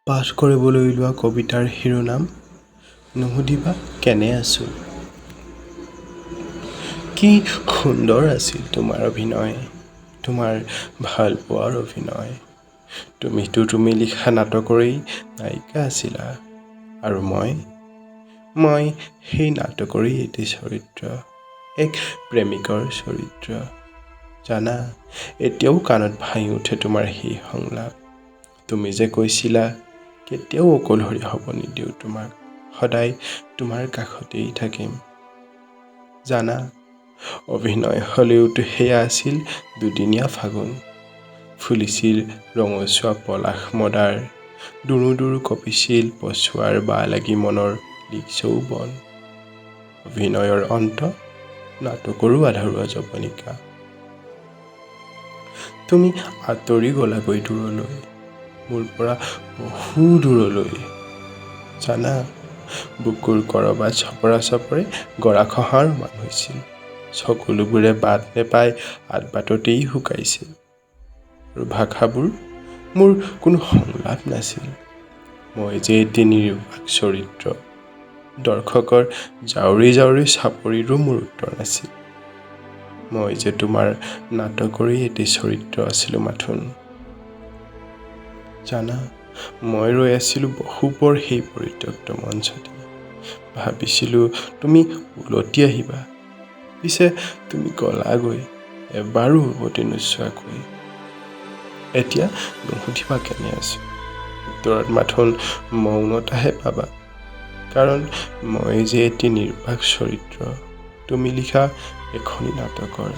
পাঠ কৰিবলৈ লোৱা কবিতাৰ শিৰোনাম নুসুধিবা কেনে আছোঁ। কি সুন্দৰ আছিল তোমাৰ অভিনয়, তোমাৰ ভাল পোৱাৰ অভিনয়। তুমি লিখা নাটকৰেই নায়িকা আছিলা, আৰু মই সেই নাটকৰেই এটি চৰিত্ৰ, এক প্ৰেমিকৰ চৰিত্ৰ। জানা, এতিয়াও কাণত ভাহি উঠে তোমাৰ সেই সংলাপ। তুমি যে কৈছিলা, কেতিয়াও অকলশৰীয়া হ'ব নিদিওঁ তোমাক, সদায় তোমাৰ কাষতেই থাকিম। জানা, অভিনয় হ'লেওতো সেয়া আছিল দুদিনীয়া ফাগুন। ফুলিছিল ৰঙচুৱা পলাশ মদাৰ, দুৰো দুৰো কঁপিছিল পছুৱাৰ বা লাগি মনৰ লিক যৌৱন। অভিনয়ৰ অন্ত, নাটকৰো আধৰুৱা যৱনিকা। তুমি আঁতৰি গলাগৈ দূৰলৈ, মোৰ পৰা বহু দূৰলৈ। জানা, বুকুৰ কৰবাত চপৰা চপৰে গৰাখহা ৰোমান হৈছিল। চকুলোবোৰে বাট নেপাই আদবাটতেই শুকাইছিল। আৰু ভাষাবোৰ মোৰ কোনো সংলাপ নাছিল। মই যে এটি নিৰ্বাক চৰিত্ৰ, দৰ্শকৰ জাউৰি জাউৰি চাপৰিৰো মোৰ উত্তৰ নাছিল। মই যে তোমাৰ নাটকৰেই এটি চৰিত্ৰ আছিলোঁ মাথোন। জানা, মই ৰৈ আছিলোঁ বহুপৰ সেই পৰিত্যক্ত মঞ্চতে। ভাবিছিলোঁ তুমি উলটি আহিবা, পিছে তুমি গলাগৈ এবাৰো উভতি নোচোৱাকৈ। এতিয়া নুসুধিবা কেনে আছোঁ, উত্তৰত মাথোন মৌনতাহে পাবা। কাৰণ মই যে এটি নিৰ্বাক চৰিত্ৰ, তুমি লিখা এখনি নাটকৰ।